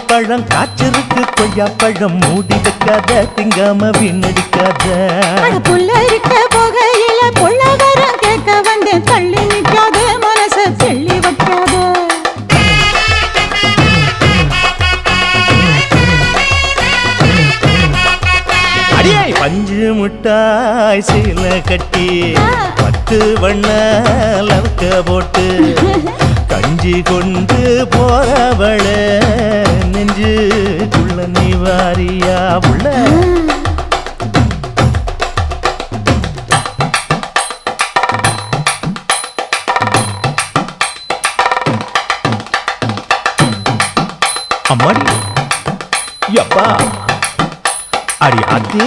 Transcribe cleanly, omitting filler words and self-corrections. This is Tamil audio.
பழம் காய்ச்சிருக்கு கொய்யா பழம் மூடி வைக்காத திங்காம வீணடிக்காத புள்ள இருக்க போகையில புள்ள வரம் கேட்க வந்தேன் தள்ளி நிற்காத மனச தெள்ளி வைக்காத அடியே பஞ்சு முட்டாய் சீல கட்டி 10 வண்ண லவக்க போட்டு கஞ்சி கொண்டு போறவள நெஞ்சுக்குள்ள நீ வாரியா உள்ள அம்மாடி யப்பா அடி ஆத்தே